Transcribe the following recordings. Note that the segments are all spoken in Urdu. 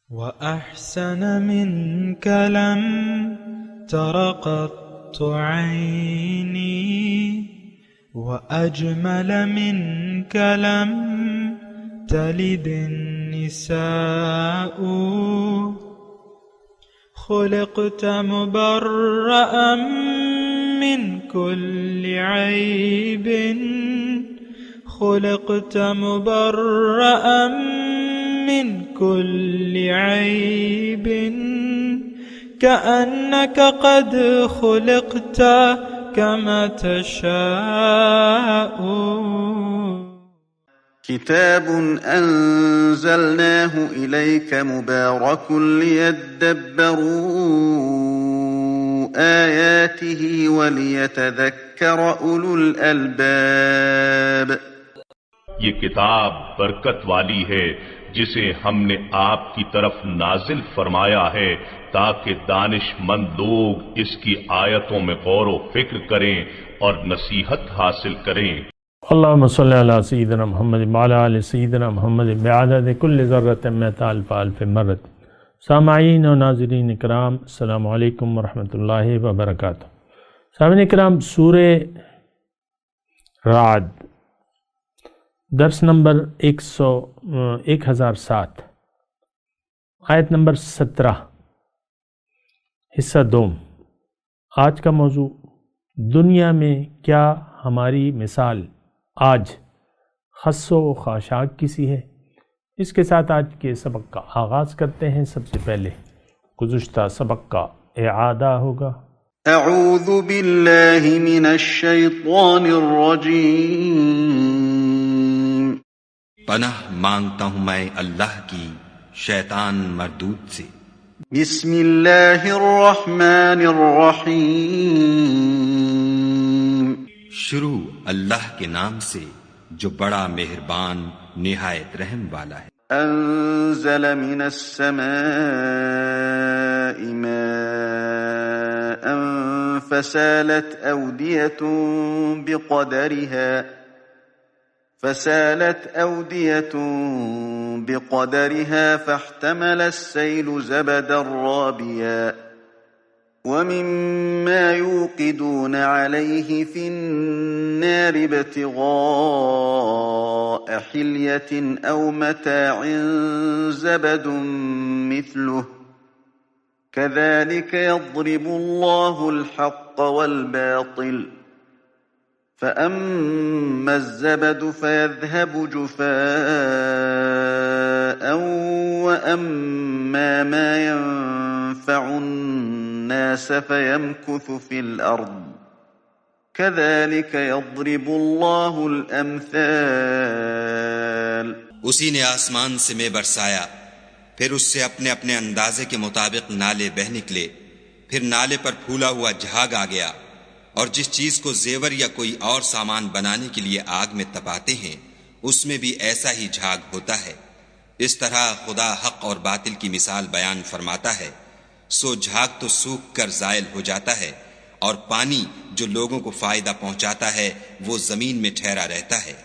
وأحسن منك لم تر قط عيني، وأجمل منك لم تلد النساء. خلقت مبرأ من كل عيب، خلقت مبرأ من كل عيب، كأنك قد خلقت كما تشاء. كتاب أنزلناه إليك مبارك ليدبروا آياته وليتذكر أولو الألباب. یہ کتاب برکت والی ہے جسے ہم نے آپ کی طرف نازل فرمایا ہے تاکہ دانش مند لوگ اس کی آیتوں میں غور و فکر کریں اور نصیحت حاصل کریں۔ اللہم صلی علی سیدنا محمد وعلی آل سیدنا محمد بعدد کل ذرۃ مئۃ الف الف مرۃ۔ سامعین و ناظرین اکرام، السلام علیکم ورحمۃ اللہ وبرکاتہ۔ سامعین اکرام، سورہ رعد درس نمبر 1007، آیت نمبر 17، حصہ دوم۔ آج کا موضوع دنیا میں کیا ہماری مثال آج خس و خاشاک کی سی ہے۔ اس کے ساتھ آج کے سبق کا آغاز کرتے ہیں۔ سب سے پہلے گزشتہ سبق کا اعادہ ہوگا۔ اعوذ باللہ من الشیطان الرجیم۔ پناہ مانگتا ہوں میں اللہ کی شیطان مردود سے۔ بسم اللہ الرحمن الرحیم۔ شروع اللہ کے نام سے جو بڑا مہربان نہایت رحم والا ہے۔ انزل من السماء ماء فسالت أودية بقدرها فاحتمل السيل زبدا رابيا ومما يوقدون عليه في النار ابتغاء حلية أو متاع زبد مثله كذلك يضرب الله الحق والباطل فأما الزبد فيذهب جفاء وأما ما ينفع الناس فيمكث في الأرض كذلك يضرب الله الأمثال۔ اسی نے آسمان سے میں برسایا، پھر اس سے اپنے اپنے اندازے کے مطابق نالے بہہ نکلے، پھر نالے پر پھولا ہوا جھاگ آ گیا، اور جس چیز کو زیور یا کوئی اور سامان بنانے کے لیے آگ میں تپاتے ہیں اس میں بھی ایسا ہی جھاگ ہوتا ہے۔ اس طرح خدا حق اور باطل کی مثال بیان فرماتا ہے۔ سو جھاگ تو سوکھ کر زائل ہو جاتا ہے، اور پانی جو لوگوں کو فائدہ پہنچاتا ہے وہ زمین میں ٹھہرا رہتا ہے۔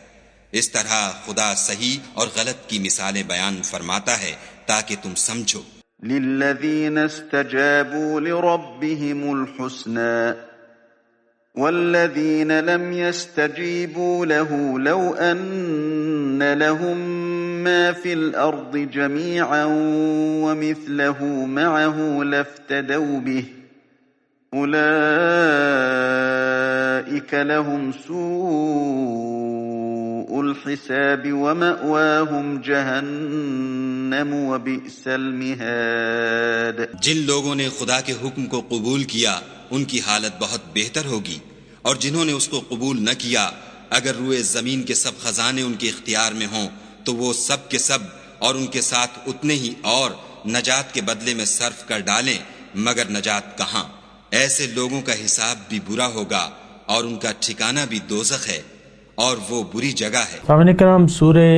اس طرح خدا صحیح اور غلط کی مثالیں بیان فرماتا ہے تاکہ تم سمجھو۔ للذین استجابوا لربهم الحسنى والذين لم يستجيبوا له لو أن لهم ما في الأرض جميعا ومثله معه لافتدوا به أولئك لهم سوء الحساب ومأواهم جهنم وبئس المهاد۔ جن لوگوں نے خدا کے حکم کو قبول کیا ان کی حالت بہت بہتر ہوگی، اور جنہوں نے اس کو قبول نہ کیا اگر روئے زمین کے سب خزانے ان کے اختیار میں ہوں تو وہ سب کے سب اور ان کے ساتھ اتنے ہی اور نجات کے بدلے میں صرف کر ڈالیں، مگر نجات کہاں؟ ایسے لوگوں کا حساب بھی برا ہوگا اور ان کا ٹھکانہ بھی دوزخ ہے، اور وہ بری جگہ ہے۔ سامعین کرام، سورہ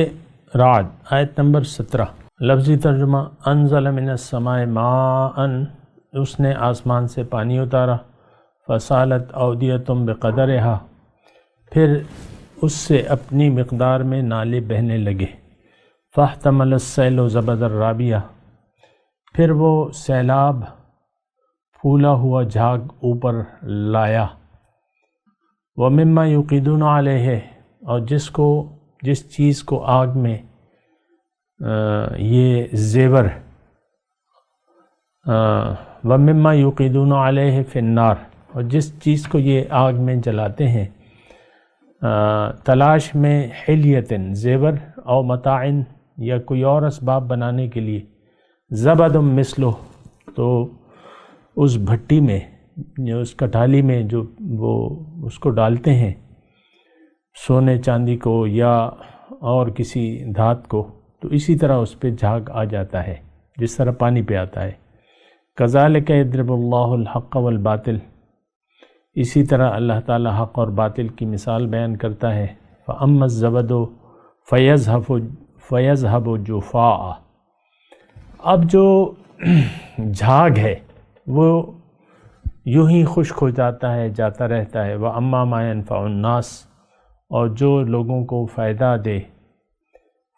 رعد آیت نمبر 17، لفظی ترجمہ انزل من السماء ماء، اس نے آسمان سے پانی اتارا، فصالت اودیۃ بقدرها، پھر اس سے اپنی مقدار میں نالے بہنے لگے، فاحتمل السیل زبد الرابیہ، پھر وہ سیلاب پھولا ہوا جھاگ اوپر لایا، وَمِمَّا يُوقِدُونَ عَلَيْهِ، اور جس چیز کو آگ میں یہ زیور وَمِمَّا يُوقِدُونَ عَلَيْهِ فِي النَّارِ، اور جس چیز کو یہ آگ میں جلاتے ہیں تلاش میں حلیتن زیور او متاعن یا کوئی اور اسباب بنانے کے لیے، زبد مثلہ، تو اس بھٹی میں یا اس کٹالی میں جو وہ اس کو ڈالتے ہیں سونے چاندی کو یا اور کسی دھات کو، تو اسی طرح اس پہ جھاگ آ جاتا ہے جس طرح پانی پہ آتا ہے۔ کذالک یضرب اللہ الحق والباطل، اسی طرح اللہ تعالی حق اور باطل کی مثال بیان کرتا ہے۔ فَأَمَّا الزَّبَدُ فَيَذْهَبُ جُفَاءً، اب جو جھاگ ہے وہ یوں ہی خشک ہو جاتا ہے، جاتا رہتا ہے۔ وَأَمَّا مَا يَنفَعُ النَّاسَ، اور جو لوگوں کو فائدہ دے،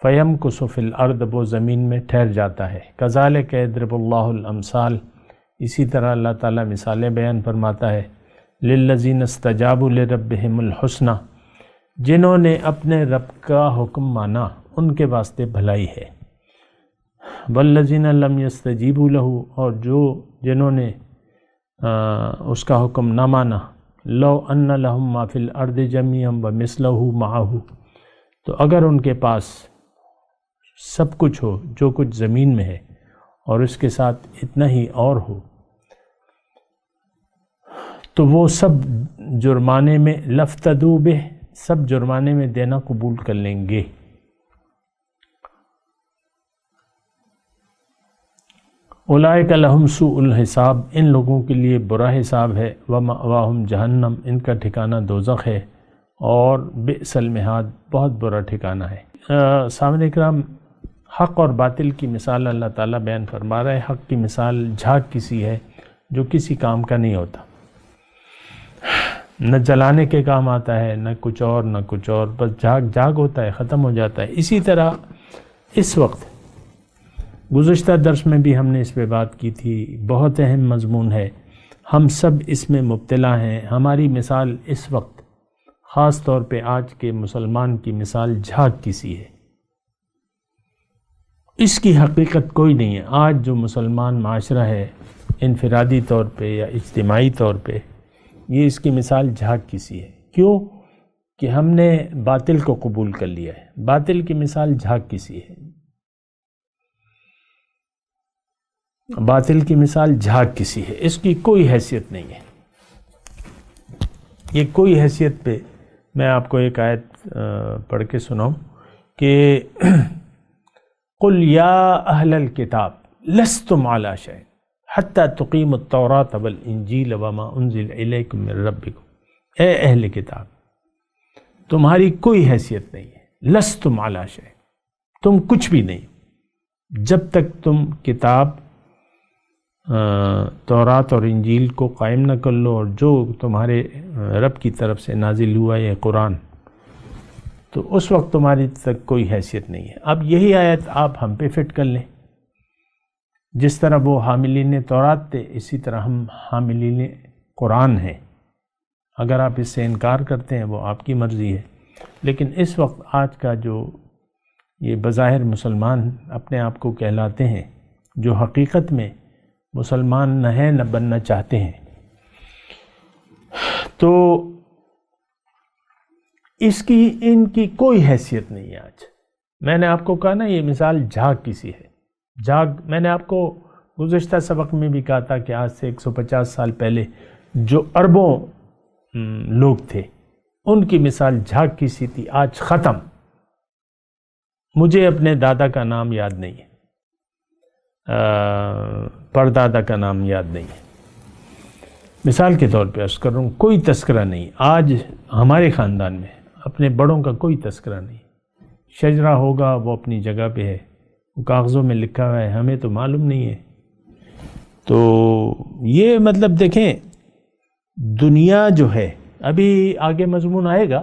فَيَمْكُثُ فِي الْأَرْضِ، وہ زمین میں ٹھہر جاتا ہے۔ كَذَلِكَ يَضْرِبُ اللَّهُ الْأَمْثَالَ، اسی طرح اللہ تعالیٰ مثالیں بیان فرماتا ہے۔ لِلَّذِينَ اسْتَجَابُوا لِرَبِّهِمُ الْحُسْنَى، جنہوں نے اپنے رب کا حکم مانا ان کے واسطے بھلائی ہے۔ وَالَّذِينَ لَمْ يَسْتَجِيبُوا لَهُ، اور جنہوں نے اس کا حکم نہ مانا، لَوْ أَنَّ لَهُم مَّا فِي الْأَرْضِ جَمِيعًا وَمِثْلَهُ مَعَهُ، تو اگر ان کے پاس سب کچھ ہو جو کچھ زمین میں ہے اور اس کے ساتھ اتنا ہی اور ہو، تو وہ سب جرمانے میں لفتدوا بہ، سب جرمانے میں دینا قبول کر لیں گے۔ اولئک لہم سوء الحساب، ان لوگوں کے لیے برا حساب ہے۔ ومأواہم جہنم، ان کا ٹھکانہ دوزخ ہے، اور بئس المہاد، بہت برا ٹھکانہ ہے۔ سامعین کرام، حق اور باطل کی مثال اللہ تعالیٰ بیان فرما رہا ہے۔ حق کی مثال جھاگ کسی ہے جو کسی کام کا نہیں ہوتا، نہ جلانے کے کام آتا ہے، نہ کچھ اور نہ کچھ اور، بس جھاگ ہوتا ہے، ختم ہو جاتا ہے۔ اسی طرح اس وقت گزشتہ درس میں بھی ہم نے اس پہ بات کی تھی، بہت اہم مضمون ہے، ہم سب اس میں مبتلا ہیں۔ ہماری مثال اس وقت، خاص طور پہ آج کے مسلمان کی مثال جھاگ کسی ہے، اس کی حقیقت کوئی نہیں ہے۔ آج جو مسلمان معاشرہ ہے انفرادی طور پہ یا اجتماعی طور پہ، یہ اس کی مثال جھاگ کسی ہے۔ کیوں؟ کہ ہم نے باطل کو قبول کر لیا ہے۔ باطل کی مثال جھاگ کسی ہے، باطل کی مثال جھاگ کسی ہے، اس کی کوئی حیثیت نہیں ہے۔ یہ کوئی حیثیت پہ میں آپ کو ایک آیت پڑھ کے سناؤں کہ قُلْ يَا أَهْلَ الْكِتَابِ لَسْتُمْ عَلَى شَيْءٍ حَتَّى تُقِيمُوا التَّوْرَاةَ وَالْإِنْجِيلَ وَمَا أُنزِلَ إِلَيْكُم مِّن رَّبِّكُمْ، اے اہل کتاب، تمہاری کوئی حیثیت نہیں ہے۔ لَسْتُمْ عَلَى شَيْءٍ، تم کچھ بھی نہیں، جب تک تم کتاب تورات اور انجیل کو قائم نہ کر لو، اور جو تمہارے رب کی طرف سے نازل ہوا ہے قرآن، تو اس وقت تمہاری تک کوئی حیثیت نہیں ہے۔ اب یہی آیت آپ ہم پہ فٹ کر لیں، جس طرح وہ حاملین تورات تھے، اسی طرح ہم حاملین قرآن ہیں۔ اگر آپ اس سے انکار کرتے ہیں وہ آپ کی مرضی ہے، لیکن اس وقت آج کا جو یہ بظاہر مسلمان اپنے آپ کو کہلاتے ہیں، جو حقیقت میں مسلمان نہ ہیں نہ بننا چاہتے ہیں، تو ان کی کوئی حیثیت نہیں ہے آج۔ میں نے آپ کو کہا نا، یہ مثال جھاگ کسی ہے۔ جھاگ، میں نے آپ کو گزشتہ سبق میں بھی کہا تھا کہ آج سے 150 سال پہلے جو اربوں لوگ تھے، ان کی مثال جھاگ کسی تھی، آج ختم۔ مجھے اپنے دادا کا نام یاد نہیں ہے، پردادا کا نام یاد نہیں ہے، مثال کے طور پہ عرض کر رہا ہوں، کوئی تذکرہ نہیں آج ہمارے خاندان میں، اپنے بڑوں کا کوئی تذکرہ نہیں۔ شجرہ ہوگا وہ اپنی جگہ پہ ہے، وہ کاغذوں میں لکھا ہوا ہے، ہمیں تو معلوم نہیں ہے۔ تو یہ مطلب دیکھیں، دنیا جو ہے، ابھی آگے مضمون آئے گا،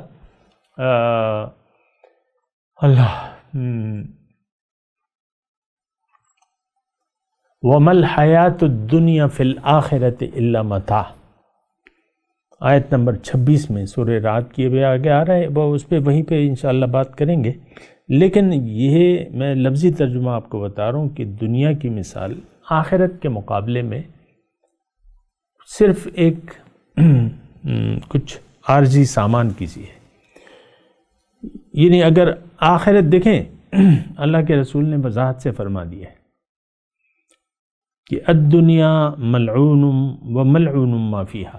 وَمَا الْحَيَاةُ الدُّنْيَا فِي الْآخِرَةِ إِلَّا مَتَاع، آیت نمبر 26 میں سورہ رعد کی بھی آگے آ رہا ہے، وہ اس پہ وہیں پہ انشاءاللہ بات کریں گے، لیکن یہ میں لفظی ترجمہ آپ کو بتا رہا ہوں کہ دنیا کی مثال آخرت کے مقابلے میں صرف ایک کچھ عارضی سامان کی سی ہے. یعنی اگر آخرت دیکھیں، اللہ کے رسول نے وضاحت سے فرما دیا ہے کہ الدنیا ملعون و ملعون ما فیہا،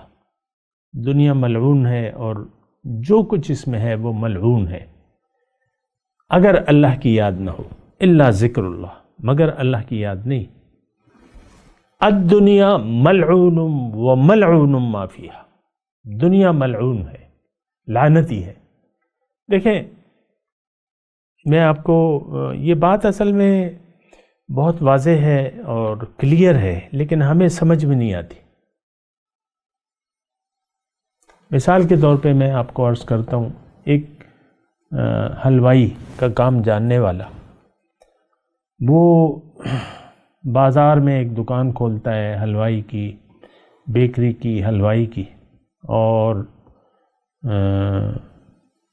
دنیا ملعون ہے اور جو کچھ اس میں ہے وہ ملعون ہے اگر اللہ کی یاد نہ ہو، الا ذکر اللہ، مگر اللہ کی یاد نہیں. الدنیا ملعون و ملعون ما فیہا، دنیا ملعون ہے، لعنتی ہے. دیکھیں میں آپ کو یہ بات اصل میں بہت واضح ہے اور کلیئر ہے، لیکن ہمیں سمجھ میں نہیں آتی. مثال کے طور پہ میں آپ کو عرض کرتا ہوں، ایک حلوائی کا کام جاننے والا، وہ بازار میں ایک دکان کھولتا ہے حلوائی کی، بیکری کی، حلوائی کی، اور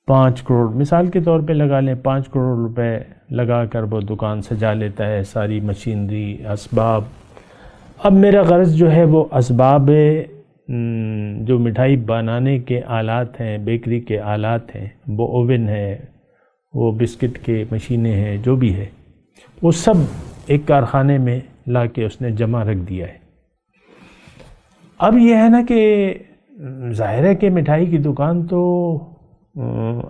5 کروڑ مثال کے طور پہ لگا لیں، 5 کروڑ روپے لگا کر وہ دکان سجا لیتا ہے، ساری مشینری، اسباب. اب میرا غرض جو ہے وہ اسباب جو مٹھائی بنانے کے آلات ہیں، بیکری کے آلات ہیں، وہ اوون ہے، وہ بسکٹ کے مشینیں ہیں، جو بھی ہے وہ سب ایک کارخانے میں لا کے اس نے جمع رکھ دیا ہے. اب یہ ہے نا کہ ظاہر ہے کہ مٹھائی کی دکان تو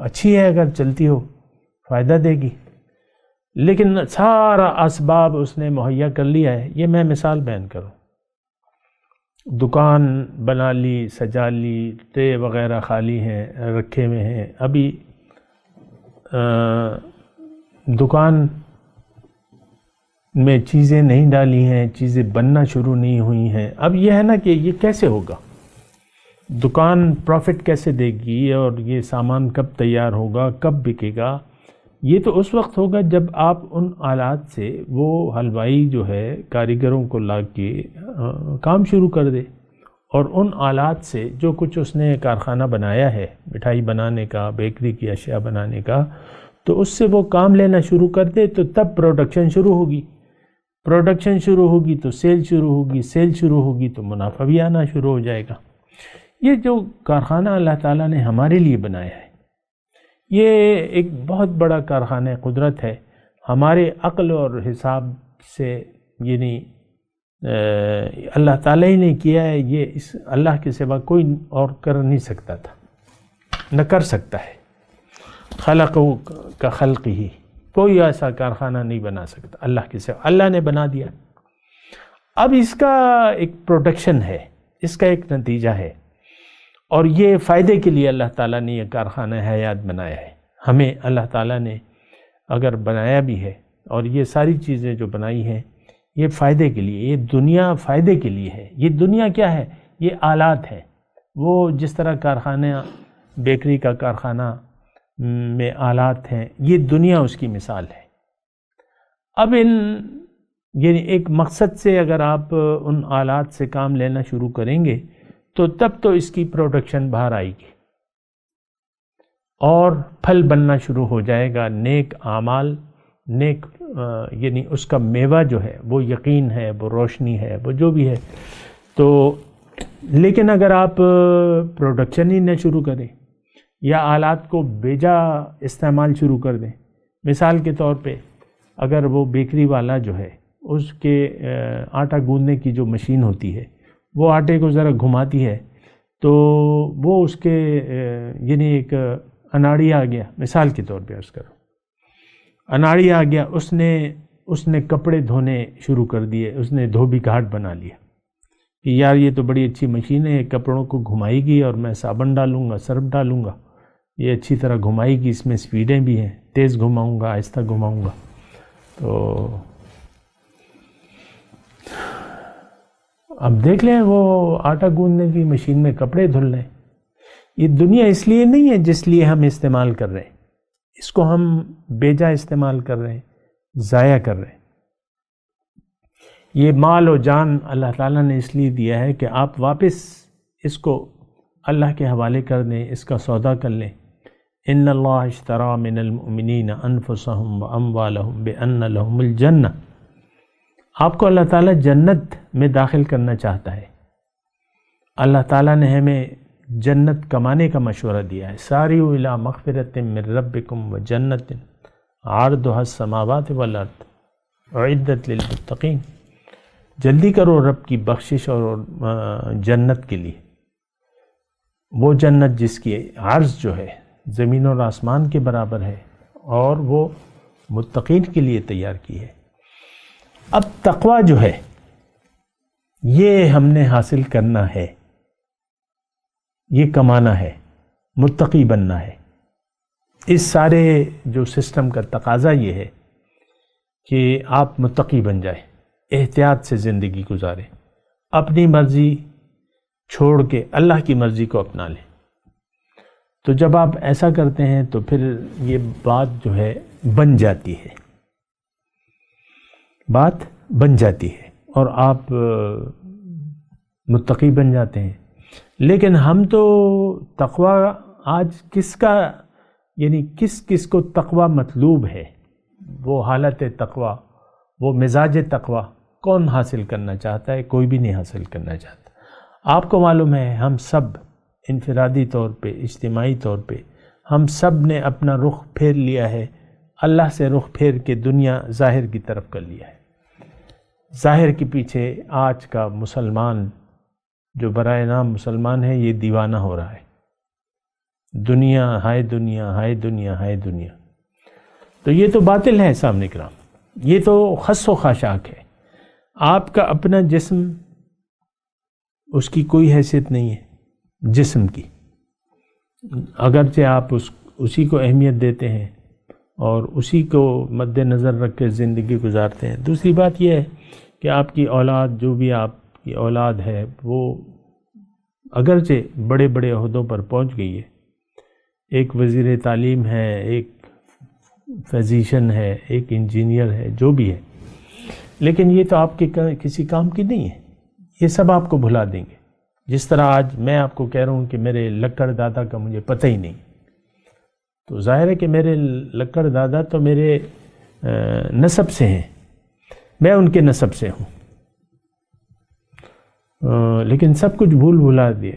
اچھی ہے، اگر چلتی ہو فائدہ دے گی، لیکن سارا اسباب اس نے مہیا کر لیا ہے. یہ میں مثال بیان کروں، دکان بنا لی، سجا لی، ٹرے وغیرہ خالی ہیں، رکھے ہوئے ہیں، ابھی دکان میں چیزیں نہیں ڈالی ہیں، چیزیں بننا شروع نہیں ہوئی ہیں. اب یہ ہے نا کہ یہ کیسے ہوگا، دکان پروفٹ کیسے دے گی، اور یہ سامان کب تیار ہوگا، کب بکے گا؟ یہ تو اس وقت ہوگا جب آپ ان آلات سے وہ حلوائی جو ہے کاریگروں کو لا کے کام شروع کر دے، اور ان آلات سے جو کچھ اس نے کارخانہ بنایا ہے مٹھائی بنانے کا، بیکری کی اشیاء بنانے کا، تو اس سے وہ کام لینا شروع کر دے، تو تب پروڈکشن شروع ہوگی. پروڈکشن شروع ہوگی تو سیل شروع ہوگی، سیل شروع ہوگی تو منافع بھی آنا شروع ہو جائے گا. یہ جو کارخانہ اللہ تعالیٰ نے ہمارے لیے بنایا ہے، یہ ایک بہت بڑا کارخانہ قدرت ہے. ہمارے عقل اور حساب سے یعنی اللہ تعالیٰ ہی نے کیا ہے، یہ اس اللہ کے سوا کوئی اور کر نہیں سکتا تھا، نہ کر سکتا ہے. خلق کا خلق ہی، کوئی ایسا کارخانہ نہیں بنا سکتا اللہ کے سوا، اللہ نے بنا دیا. اب اس کا ایک پروڈکشن ہے، اس کا ایک نتیجہ ہے، اور یہ فائدے کے لیے اللہ تعالیٰ نے یہ کارخانہ حیات بنایا ہے. ہمیں اللہ تعالیٰ نے اگر بنایا بھی ہے، اور یہ ساری چیزیں جو بنائی ہیں یہ فائدے کے لیے، یہ دنیا فائدے کے لیے ہے. یہ دنیا کیا ہے؟ یہ آلات ہیں. وہ جس طرح کارخانہ، بیکری کا کارخانہ میں آلات ہیں، یہ دنیا اس کی مثال ہے. اب یعنی ایک مقصد سے اگر آپ ان آلات سے کام لینا شروع کریں گے تو تب تو اس کی پروڈکشن باہر آئے گی اور پھل بننا شروع ہو جائے گا. نیک اعمال، نیک یعنی اس کا میوہ جو ہے وہ یقین ہے، وہ روشنی ہے، وہ جو بھی ہے. تو لیکن اگر آپ پروڈکشن ہی نہ شروع کریں یا آلات کو بیجا استعمال شروع کر دیں، مثال کے طور پہ اگر وہ بیکری والا جو ہے اس کے آٹا گوندنے کی جو مشین ہوتی ہے، وہ آٹے کو ذرا گھماتی ہے تو وہ اس کے یعنی ایک اناڑی آ گیا، مثال کے طور پہ عرض کرو، اناڑی آ گیا، اس نے کپڑے دھونے شروع کر دیے، اس نے دھوبی گھاٹ بنا لیا کہ یار یہ تو بڑی اچھی مشین ہے، کپڑوں کو گھمائے گی اور میں صابن ڈالوں گا، سرف ڈالوں گا، یہ اچھی طرح گھمائے گی، اس میں سپیڈیں بھی ہیں، تیز گھماؤں گا، آہستہ گھماؤں گا. تو اب دیکھ لیں وہ آٹا گوندنے کی مشین میں کپڑے دھل رہے ہیں. یہ دنیا اس لیے نہیں ہے جس لیے ہم استعمال کر رہے ہیں، اس کو ہم بیجا استعمال کر رہے ہیں، ضائع کر رہے ہیں. یہ مال و جان اللہ تعالیٰ نے اس لیے دیا ہے کہ آپ واپس اس کو اللہ کے حوالے کر دیں، اس کا سودا کر لیں۔ ان اللہ اشترى من المؤمنین انفسهم واموالهم بان لهم الجنہ، آپ کو اللہ تعالیٰ جنت میں داخل کرنا چاہتا ہے۔ اللہ تعالیٰ نے ہمیں جنت کمانے کا مشورہ دیا ہے، ساریعوا الی مغفرۃ من ربکم وجنۃ عرضها السماوات والارض اعدت للمتقین، جلدی کرو رب کی بخشش اور جنت کے لیے، وہ جنت جس کی عرض جو ہے زمین اور آسمان کے برابر ہے اور وہ متقین کے لیے تیار کی ہے۔ اب تقویٰ جو ہے یہ ہم نے حاصل کرنا ہے، یہ کمانا ہے، متقی بننا ہے۔ اس سارے جو سسٹم کا تقاضا یہ ہے کہ آپ متقی بن جائیں، احتیاط سے زندگی گزاریں، اپنی مرضی چھوڑ کے اللہ کی مرضی کو اپنا لیں۔ تو جب آپ ایسا کرتے ہیں تو پھر یہ بات جو ہے بن جاتی ہے، بات بن جاتی ہے اور آپ متقی بن جاتے ہیں۔ لیکن ہم تو تقویٰ آج کس کا، یعنی کس کس کو تقویٰ مطلوب ہے، وہ حالت تقویٰ، وہ مزاج تقویٰ کون حاصل کرنا چاہتا ہے؟ کوئی بھی نہیں حاصل کرنا چاہتا۔ آپ کو معلوم ہے ہم سب انفرادی طور پہ، اجتماعی طور پہ ہم سب نے اپنا رخ پھیر لیا ہے، اللہ سے رخ پھیر کے دنیا ظاہر کی طرف کر لیا ہے۔ ظاہر کے پیچھے آج کا مسلمان جو برائے نام مسلمان ہے یہ دیوانہ ہو رہا ہے، دنیا ہائے دنیا ہائے دنیا ہائے دنیا۔ تو یہ تو باطل ہے سامنے کرام، یہ تو خس و خاشاک ہے۔ آپ کا اپنا جسم، اس کی کوئی حیثیت نہیں ہے جسم کی، اگرچہ آپ اسی کو اہمیت دیتے ہیں اور اسی کو مد نظر رکھ کے زندگی گزارتے ہیں۔ دوسری بات یہ ہے کہ آپ کی اولاد، جو بھی آپ کی اولاد ہے، وہ اگرچہ بڑے بڑے عہدوں پر پہنچ گئی ہے، ایک وزیر تعلیم ہے، ایک فزیشین ہے، ایک انجینئر ہے، جو بھی ہے، لیکن یہ تو آپ کے کسی کام کی نہیں ہے، یہ سب آپ کو بھلا دیں گے۔ جس طرح آج میں آپ کو کہہ رہا ہوں کہ میرے لکڑ دادا کا مجھے پتہ ہی نہیں، تو ظاہر ہے کہ میرے لکڑ دادا تو میرے نسب سے ہیں، میں ان کے نسب سے ہوں، لیکن سب کچھ بھلا دیے۔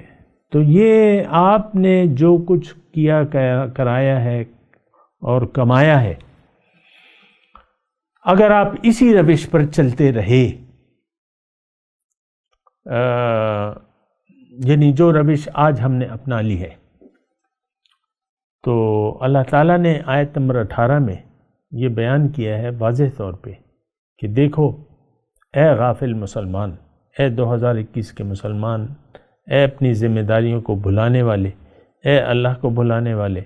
تو یہ آپ نے جو کچھ کیا کرایا ہے اور کمایا ہے، اگر آپ اسی روش پر چلتے رہے، یعنی جو روش آج ہم نے اپنا لی ہے، تو اللہ تعالیٰ نے آیت نمبر 18 میں یہ بیان کیا ہے واضح طور پہ کہ دیکھو اے غافل مسلمان، اے 2021 کے مسلمان، اے اپنی ذمہ داریوں کو بھلانے والے، اے اللہ کو بھلانے والے،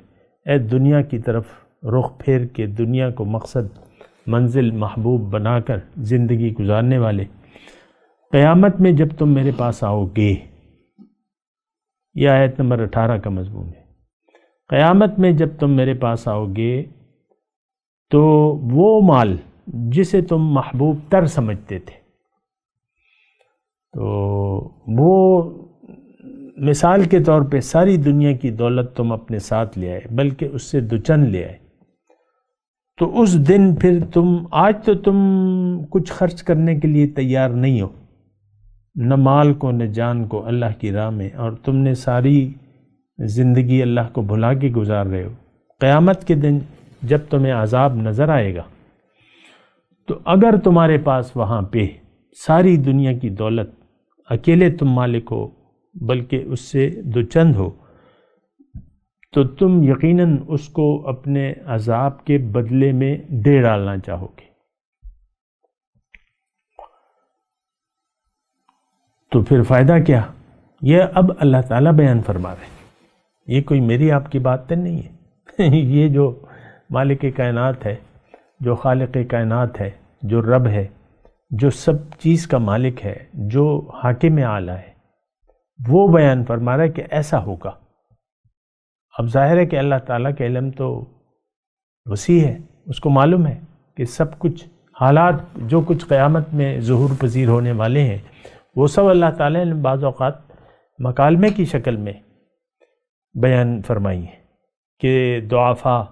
اے دنیا کی طرف رخ پھیر کے دنیا کو مقصد، منزل، محبوب بنا کر زندگی گزارنے والے، قیامت میں جب تم میرے پاس آؤ گے، یہ آیت نمبر 18 کا مضمون ہے، قیامت میں جب تم میرے پاس آؤ گے تو وہ مال جسے تم محبوب تر سمجھتے تھے، تو وہ مثال کے طور پہ ساری دنیا کی دولت تم اپنے ساتھ لے آئے، بلکہ اس سے دوچند لے آئے، تو اس دن پھر آج تو تم کچھ خرچ کرنے کے لیے تیار نہیں ہو، نہ مال کو نہ جان کو اللہ کی راہ میں، اور تم نے ساری زندگی اللہ کو بھلا کے گزار رہے ہو۔ قیامت کے دن جب تمہیں عذاب نظر آئے گا تو اگر تمہارے پاس وہاں پہ ساری دنیا کی دولت اکیلے تم مالک ہو، بلکہ اس سے دوچند ہو، تو تم یقیناً اس کو اپنے عذاب کے بدلے میں دے ڈالنا چاہو گے۔ تو پھر فائدہ کیا؟ یہ اب اللہ تعالیٰ بیان فرما رہے ہیں، یہ کوئی میری آپ کی بات تو نہیں ہے یہ جو مالک کائنات ہے، جو خالق کائنات ہے، جو رب ہے، جو سب چیز کا مالک ہے، جو حاکم اعلیٰ ہے، وہ بیان فرما رہا ہے کہ ایسا ہوگا۔ اب ظاہر ہے کہ اللہ تعالیٰ کا علم تو وسیع ہے، اس کو معلوم ہے کہ سب کچھ حالات جو کچھ قیامت میں ظہور پذیر ہونے والے ہیں وہ سب اللہ تعالیٰ نے بعض اوقات مکالمے کی شکل میں بیان فرمائی ہے کہ ضعفاء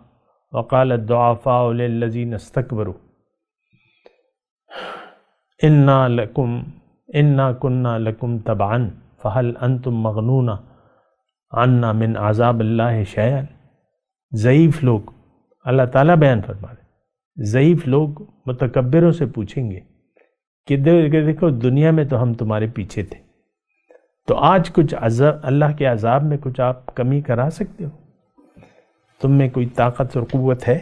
وقال الضعفاء للذین استکبروا انا کنا لکم تبعا فہل انتم مغنون عنا من عذاب اللہ شیئا. ضعیف لوگ، اللہ تعالیٰ بیان فرما رہے، ضعیف لوگ متکبروں سے پوچھیں گے کہ دیکھو دنیا میں تو ہم تمہارے پیچھے تھے، تو آج کچھ اللہ کے عذاب میں کچھ آپ کمی کرا سکتے ہو؟ تم میں کوئی طاقت اور قوت ہے؟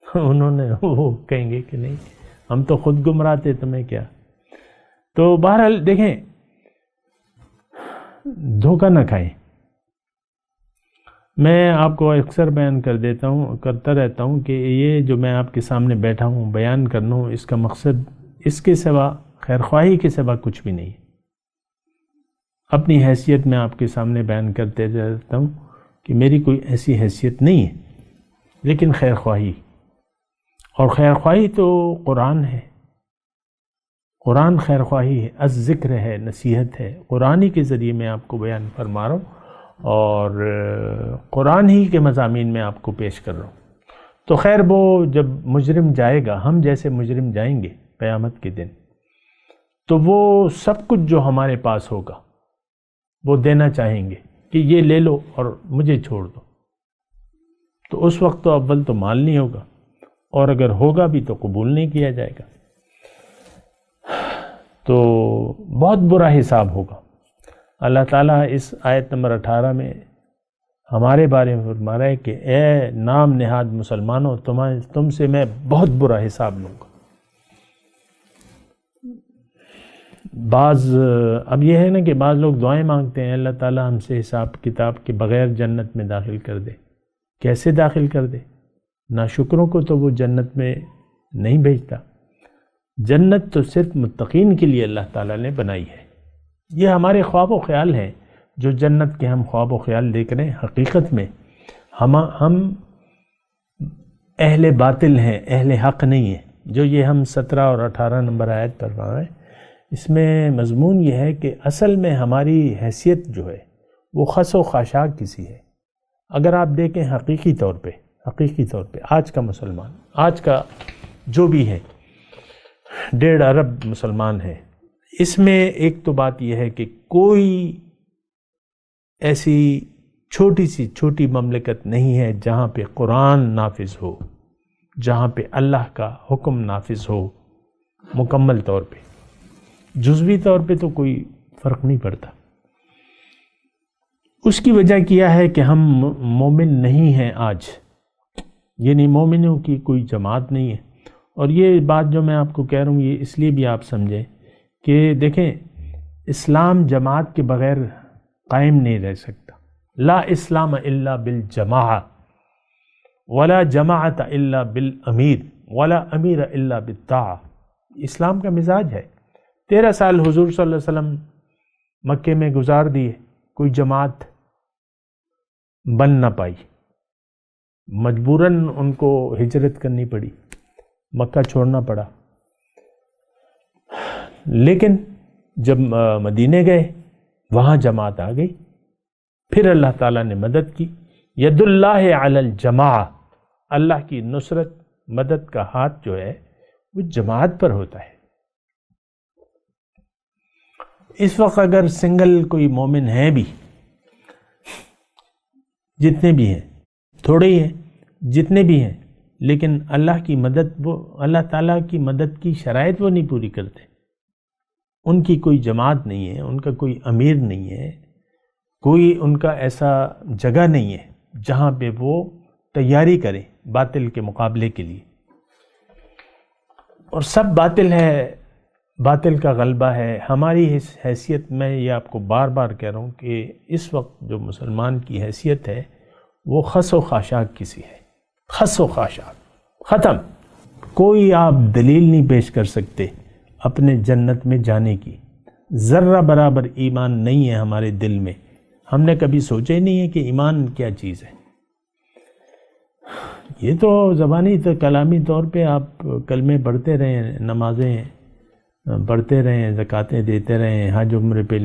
انہوں نے وہ کہیں گے کہ نہیں، ہم تو خود گمراہ تھے، تمہیں کیا. تو بہرحال دیکھیں، دھوکہ نہ کھائیں. میں آپ کو اکثر بیان کرتا رہتا ہوں کہ یہ جو میں آپ کے سامنے بیٹھا ہوں بیان کرنا ہوں، اس کا مقصد اس کے سوا، خیرخواہی کے سوا کچھ بھی نہیں ہے. اپنی حیثیت میں آپ کے سامنے بیان کرتے رہتا ہوں کہ میری کوئی ایسی حیثیت نہیں ہے، لیکن خیرخواہی، اور خیرخواہی تو قرآن ہے، قرآن خیرخواہی ہے، الذکر ہے، نصیحت ہے. قرآن ہی کے ذریعے میں آپ کو بیان فرما رہا ہوں اور قرآن ہی کے مضامین میں آپ کو پیش کر رہا ہوں. تو خیر، وہ جب مجرم جائے گا، ہم جیسے مجرم جائیں گے قیامت کے دن، تو وہ سب کچھ جو ہمارے پاس ہوگا وہ دینا چاہیں گے کہ یہ لے لو اور مجھے چھوڑ دو. تو اس وقت تو اول تو مال نہیں ہوگا، اور اگر ہوگا بھی تو قبول نہیں کیا جائے گا. تو بہت برا حساب ہوگا. اللہ تعالیٰ اس آیت نمبر 18 میں ہمارے بارے میں فرما رہا ہے کہ اے نام نہاد مسلمانوں، تم سے میں بہت برا حساب لوں گا. اب یہ ہے نا کہ بعض لوگ دعائیں مانگتے ہیں، اللہ تعالیٰ ہم سے حساب کتاب کے بغیر جنت میں داخل کر دے. کیسے داخل کر دے؟ ناشکروں کو تو وہ جنت میں نہیں بھیجتا. جنت تو صرف متقین کے لیے اللہ تعالیٰ نے بنائی ہے. یہ ہمارے خواب و خیال ہیں جو جنت کے ہم خواب و خیال دیکھ رہے ہیں. حقیقت میں ہم اہل باطل ہیں، اہل حق نہیں ہیں. جو یہ ہم 17 اور 18 نمبر آیت پر پڑھ رہے ہیں، اس میں مضمون یہ ہے کہ اصل میں ہماری حیثیت جو ہے وہ خس و خاشاک کسی ہے. اگر آپ دیکھیں حقیقی طور پہ آج کا مسلمان، آج کا جو بھی ہے 1.5 ارب مسلمان ہے، اس میں ایک تو بات یہ ہے کہ کوئی ایسی چھوٹی مملکت نہیں ہے جہاں پہ قرآن نافذ ہو، جہاں پہ اللہ کا حکم نافذ ہو مکمل طور پہ. جزوی طور پہ تو کوئی فرق نہیں پڑتا. اس کی وجہ کیا ہے کہ ہم مومن نہیں ہیں آج، یعنی مومنوں کی کوئی جماعت نہیں ہے. اور یہ بات جو میں آپ کو کہہ رہا ہوں یہ اس لیے بھی آپ سمجھیں کہ دیکھیں، اسلام جماعت کے بغیر قائم نہیں رہ سکتا. لا اسلام الا بالجماعہ ولا جماعت الا بالامیر ولا امیر الا بالطاعہ. اسلام کا مزاج ہے. 13 سال حضور صلی اللہ علیہ وسلم مکے میں گزار دیے، کوئی جماعت بن نہ پائی، مجبوراً ان کو ہجرت کرنی پڑی، مکہ چھوڑنا پڑا. لیکن جب مدینے گئے وہاں جماعت آ گئی. پھر اللہ تعالیٰ نے مدد کی. ید اللہ علی الجماع، اللہ کی نصرت مدد کا ہاتھ جو ہے وہ جماعت پر ہوتا ہے. اس وقت اگر سنگل کوئی مومن ہے بھی، جتنے بھی ہیں، تھوڑے ہی ہیں، جتنے بھی ہیں، لیکن اللہ کی مدد، وہ اللہ تعالیٰ کی مدد کی شرائط وہ نہیں پوری کرتے. ان کی کوئی جماعت نہیں ہے، ان کا کوئی امیر نہیں ہے، کوئی ان کا ایسا جگہ نہیں ہے جہاں پہ وہ تیاری کریں باطل کے مقابلے کے لیے. اور سب باطل ہے، باطل کا غلبہ ہے. ہماری حیثیت، میں یہ آپ کو بار بار کہہ رہا ہوں کہ اس وقت جو مسلمان کی حیثیت ہے وہ خس و خاشاک کسی ہے. خس و خاشاک ختم. کوئی آپ دلیل نہیں پیش کر سکتے اپنے جنت میں جانے کی. ذرہ برابر ایمان نہیں ہے ہمارے دل میں. ہم نے کبھی سوچا ہی نہیں ہے کہ ایمان کیا چیز ہے. یہ تو زبانی تو کلامی طور پہ آپ کلمے پڑھتے رہیں، نمازیں پڑھتے رہیں، زکاتیں دیتے رہیں، حج عمرے پہ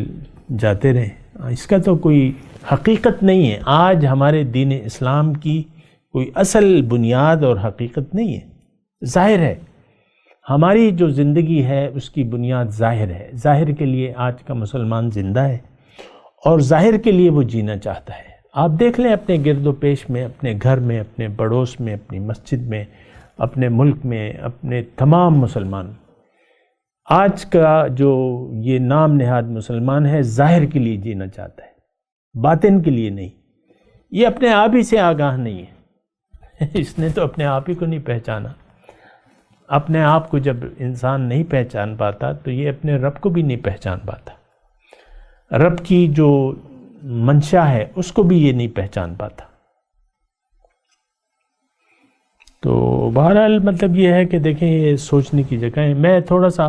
جاتے رہیں، اس کا تو کوئی حقیقت نہیں ہے۔ آج ہمارے دین اسلام کی کوئی اصل بنیاد اور حقیقت نہیں ہے، ظاہر ہے۔ ہماری جو زندگی ہے اس کی بنیاد ظاہر ہے، ظاہر کے لیے آج کا مسلمان زندہ ہے اور ظاہر کے لیے وہ جینا چاہتا ہے۔ آپ دیکھ لیں اپنے گرد و پیش میں، اپنے گھر میں، اپنے پڑوس میں، اپنی مسجد میں، اپنے ملک میں، اپنے تمام مسلمان، آج کا جو یہ نام نہاد مسلمان ہے ظاہر کے لیے جینا چاہتا ہے، باطن کے لیے نہیں۔ یہ اپنے آپ ہی سے آگاہ نہیں ہے، اس نے تو اپنے آپ ہی کو نہیں پہچانا۔ اپنے آپ کو جب انسان نہیں پہچان پاتا تو یہ اپنے رب کو بھی نہیں پہچان پاتا، رب کی جو منشا ہے اس کو بھی یہ نہیں پہچان پاتا۔ تو بہرحال مطلب یہ ہے کہ دیکھیں یہ سوچنے کی جگہ ہے۔ میں تھوڑا سا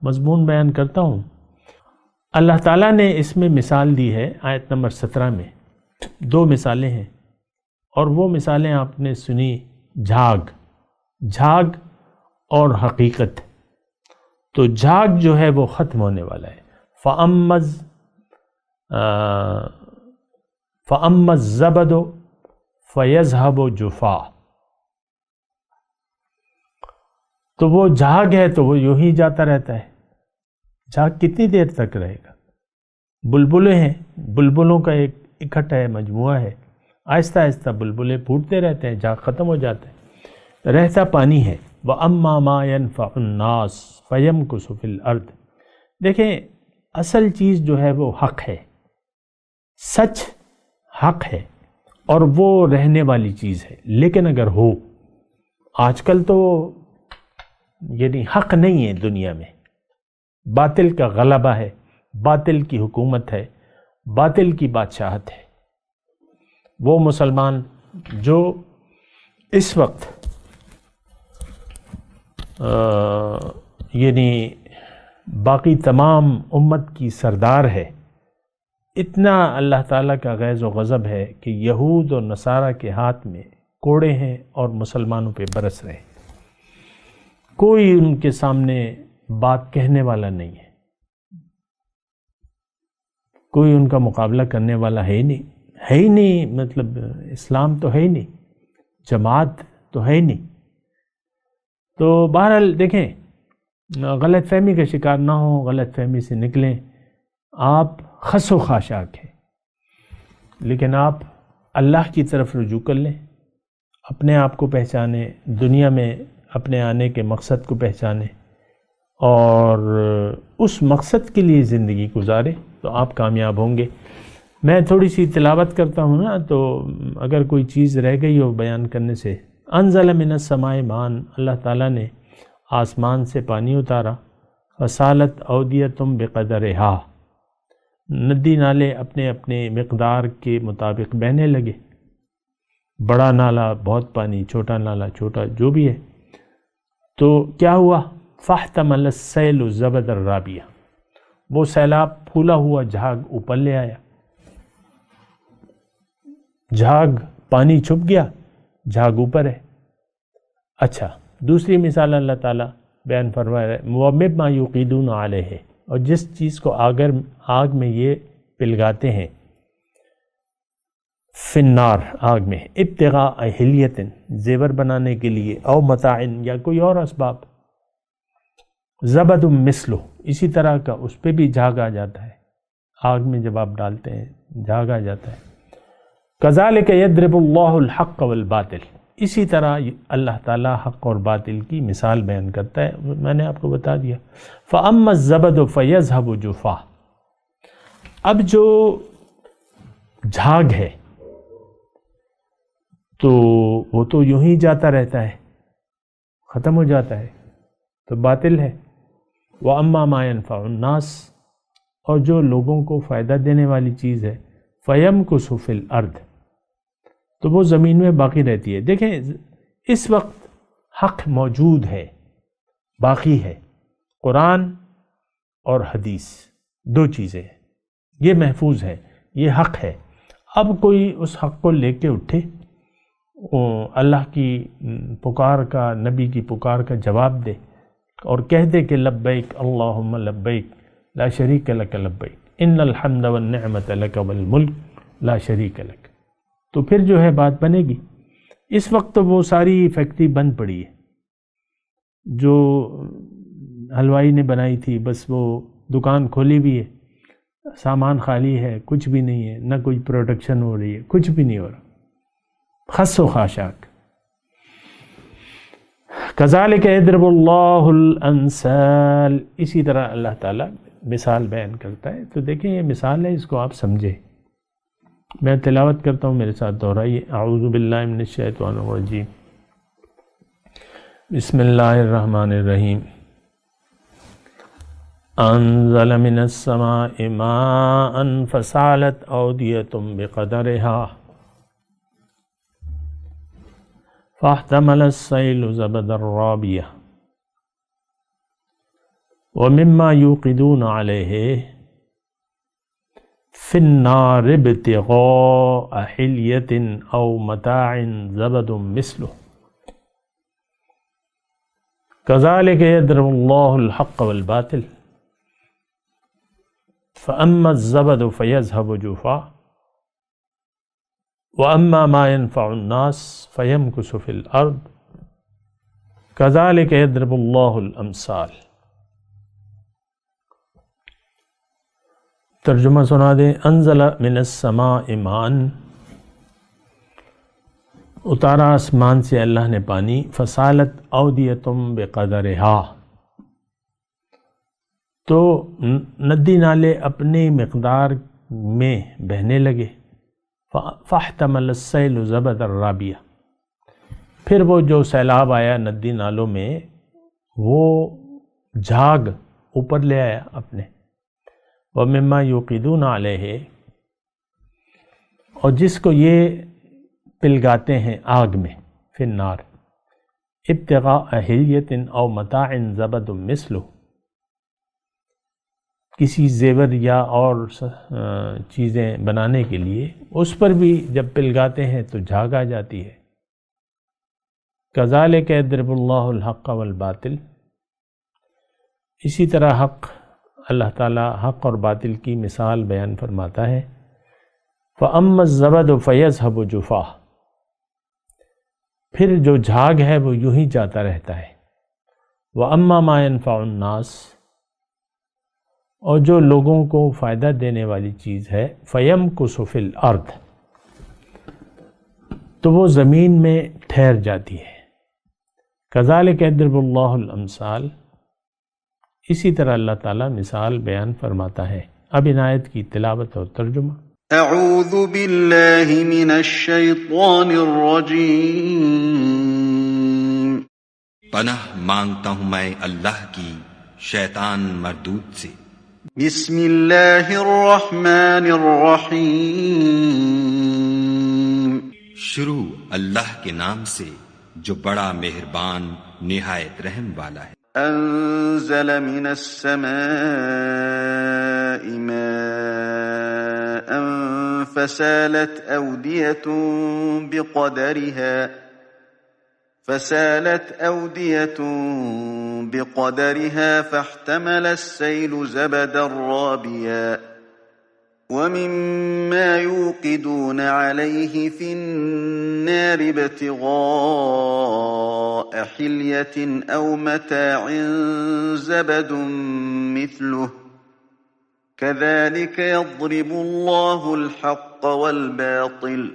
مضمون بیان کرتا ہوں۔ اللہ تعالیٰ نے اس میں مثال دی ہے آیت نمبر 17 میں، 2 مثالیں ہیں، اور وہ مثالیں آپ نے سنی، جھاگ اور حقیقت۔ تو جھاگ جو ہے وہ ختم ہونے والا ہے، فَأَمَّا الزَّبَدُ فَيَذْهَبُ جُفَاءً۔ تو وہ جھاگ ہے تو وہ یوں ہی جاتا رہتا ہے۔ جھاگ کتنی دیر تک رہے گا؟ بلبلیں ہیں، بلبلوں کا ایک اکٹھا ہے، مجموعہ ہے، آہستہ آہستہ بلبلیں پھوٹتے رہتے ہیں، جھاگ ختم ہو جاتا ہے۔ رہتا پانی ہے، وَأَمَّا مَا يَنْفَعُ النَّاسَ فَيَمْكُثُ فِي الْأَرْضِ۔ دیکھیں اصل چیز جو ہے وہ حق ہے، سچ حق ہے، اور وہ رہنے والی چیز ہے۔ لیکن اگر ہو، آج کل تو یعنی حق نہیں ہے دنیا میں، باطل کا غلبہ ہے، باطل کی حکومت ہے، باطل کی بادشاہت ہے۔ وہ مسلمان جو اس وقت یعنی باقی تمام امت کی سردار ہے، اتنا اللہ تعالیٰ کا غیظ و غضب ہے کہ یہود اور نصارہ کے ہاتھ میں کوڑے ہیں اور مسلمانوں پہ برس رہے ہیں۔ کوئی ان کے سامنے بات کہنے والا نہیں ہے، کوئی ان کا مقابلہ کرنے والا ہے ہی نہیں، مطلب اسلام تو ہے ہی نہیں، جماعت تو ہے ہی نہیں۔ تو بہرحال دیکھیں، غلط فہمی کا شکار نہ ہو، غلط فہمی سے نکلیں۔ آپ خس و خاشاک ہیں، لیکن آپ اللہ کی طرف رجوع کر لیں، اپنے آپ کو پہچانیں، دنیا میں اپنے آنے کے مقصد کو پہچانیں اور اس مقصد کے لیے زندگی گزاریں، تو آپ کامیاب ہوں گے۔ میں تھوڑی سی تلاوت کرتا ہوں نا، تو اگر کوئی چیز رہ گئی ہو بیان کرنے سے۔ انزل من السماء ماء، اللہ تعالیٰ نے آسمان سے پانی اتارا، فسالت اودیۃ بقدرہا، ندی نالے اپنے اپنے مقدار کے مطابق بہنے لگے، بڑا نالا بہت پانی، چھوٹا نالا چھوٹا، جو بھی ہے۔ تو کیا ہوا؟ فاحتمل السیل زبد الرابیہ، وہ سیلاب پھولا ہوا جھاگ اوپر لے آیا، جھاگ پانی چھپ گیا، جھاگ اوپر ہے۔ اچھا، دوسری مثال اللہ تعالیٰ بیان فرما رہا ہے، وَمِمَّا يُوقِدُونَ عَلَيْهِ، اور جس چیز کو آگ میں یہ پلگاتے ہیں، فی النار، آگ میں، ابتغاء حلیۃ، زیور بنانے کے لیے، او متاع، یا کوئی اور اسباب، زبد مثلہ، اسی طرح کا اس پہ بھی جھاگ آ جاتا ہے، آگ میں جب آپ ڈالتے ہیں جھاگ آ جاتا ہے۔ کذالک یضرب اللہ الحق والباطل، اسی طرح اللہ تعالیٰ حق اور باطل کی مثال بیان کرتا ہے، میں نے آپ کو بتا دیا۔ فَأَمَّا الزَّبَدُ فَيَذْهَبُ جُفَاءً، اب جو جھاگ ہے تو وہ تو یوں ہی جاتا رہتا ہے، ختم ہو جاتا ہے، تو باطل ہے۔ وَأَمَّا مَا يَنْفَعُ النَّاسَ، اور جو لوگوں کو فائدہ دینے والی چیز ہے، فَيَمْكُثُ فِي الْأَرْضِ، تو وہ زمین میں باقی رہتی ہے۔ دیکھیں اس وقت حق موجود ہے، باقی ہے، قرآن اور حدیث، 2 چیزیں ہیں، یہ محفوظ ہے، یہ حق ہے۔ اب کوئی اس حق کو لے کے اٹھے اللہ کی پکار کا، نبی کی پکار کا جواب دے اور کہہ دے کہ لبیک اللہم لبیک لا شریک لک لبیک ان الحمد والنعمت لک والملک لا شریک لک، تو پھر جو ہے بات بنے گی۔ اس وقت تو وہ ساری فیکٹری بند پڑی ہے جو حلوائی نے بنائی تھی، بس وہ دکان کھولی بھی ہے، سامان خالی ہے، کچھ بھی نہیں ہے، نہ کوئی پروڈکشن ہو رہی ہے، کچھ بھی نہیں ہو رہا، خس و خاشاک۔ کذالک یضرب اللہ الامثال، اسی طرح اللہ تعالیٰ مثال بیان کرتا ہے۔ تو دیکھیں یہ مثال ہے، اس کو آپ سمجھیں۔ میں تلاوت کرتا ہوں، میرے ساتھ دہرائیے۔ اعوذ باللہ من الشیطان الرجیم، بسم اللہ الرحمن الرحیم۔ انزل من السماء ماء فسالت اودیۃ بقدرها فاحتمل السیل زبدا رابیہ ومما یوقدون علیہ فی النار ابتغاء حلیۃ او متاع زبد مثلہ کذالک یضرب اللہ الحق والباطل فأما الزبد فيذهب جفاء وأما ما ينفع الناس فيمكث في الأرض كذلك يضرب الله الأمثال۔ ترجمہ سنا دیں۔ انزل من السماء ماء، اتارا آسمان سے اللہ نے پانی، فسالت اودیۃ بقدرها، تو ندی نالے اپنی مقدار میں بہنے لگے۔ فاحتمل السیل زبد الرابیہ، پھر وہ جو سیلاب آیا ندی نالوں میں وہ جھاگ اوپر لے آیا اپنے۔ ومما یوقدون علیہ، اور جس کو یہ پلگاتے ہیں آگ میں، فی النار ابتغاء حلیۃ او متاع زبد مثلہ، کسی زیور یا اور چیزیں بنانے کے لیے، اس پر بھی جب پلگاتے ہیں تو جھاگ آ جاتی ہے۔ کذالک یضرب اللہ الحق والباطل، اسی طرح اللہ تعالیٰ حق اور باطل کی مثال بیان فرماتا ہے۔ فأما الزبد فیذهب جفاء، پھر جو جھاگ ہے وہ یوں ہی جاتا رہتا ہے۔ وأما ما ينفع الناس، اور جو لوگوں کو فائدہ دینے والی چیز ہے، فَيَمْكُثُ فِي الْأَرْضِ، تو وہ زمین میں ٹھہر جاتی ہے۔ كَذَلِكَ يَضْرِبُ اللَّهُ الْأَمْثَالَ، اسی طرح اللہ تعالیٰ مثال بیان فرماتا ہے۔ اب ان آیت کی تلاوت اور ترجمہ۔ اعوذ باللہ من الشیطان الرجیم، پناہ مانگتا ہوں میں اللہ کی شیطان مردود سے۔ بسم اللہ الرحمن الرحیم، شروع اللہ کے نام سے جو بڑا مہربان نہایت رحم والا ہے۔ انزل من السماء ماء فسالت أودية بقدرها فاحتمل السيل زبدا رابيا ومما يوقدون عليه في النار ابتغاء حلية أو متاع زبد مثله كذلك يضرب الله الحق والباطل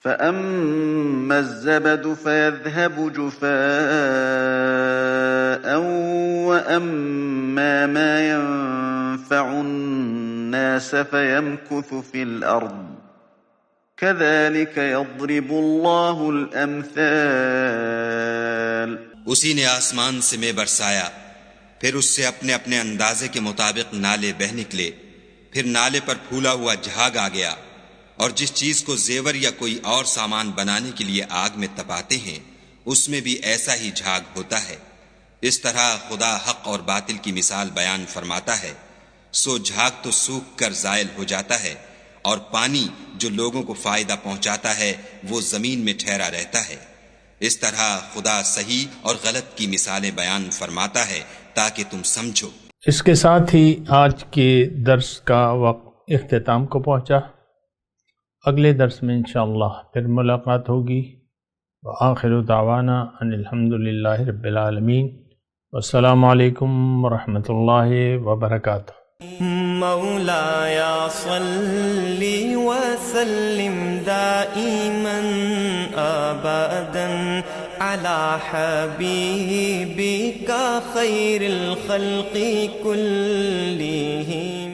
فأما الزبد فيذهب جفاء وأما ما ينفع الناس فيمكث في الأرض كذلك يضرب الله الأمثال۔ اسی نے آسمان سے میں برسایا، پھر اس سے اپنے اپنے اندازے کے مطابق نالے بہہ نکلے، پھر نالے پر پھولا ہوا جھاگ آ گیا، اور جس چیز کو زیور یا کوئی اور سامان بنانے کے لیے آگ میں تپاتے ہیں اس میں بھی ایسا ہی جھاگ ہوتا ہے۔ اس طرح خدا حق اور باطل کی مثال بیان فرماتا ہے، سو جھاگ تو سوکھ کر زائل ہو جاتا ہے اور پانی جو لوگوں کو فائدہ پہنچاتا ہے وہ زمین میں ٹھہرا رہتا ہے۔ اس طرح خدا صحیح اور غلط کی مثالیں بیان فرماتا ہے تاکہ تم سمجھو۔ اس کے ساتھ ہی آج کے درس کا وقت اختتام کو پہنچا۔ اگلے درس میں انشاءاللہ پھر ملاقات ہوگی۔ وآخر دعوانا ان الحمدللہ رب العالمین، والسلام علیکم ورحمۃ اللہ وبرکاتہ۔ مولاي صل وسلم دائما أبدا على حبيبك خير الخلق كلهم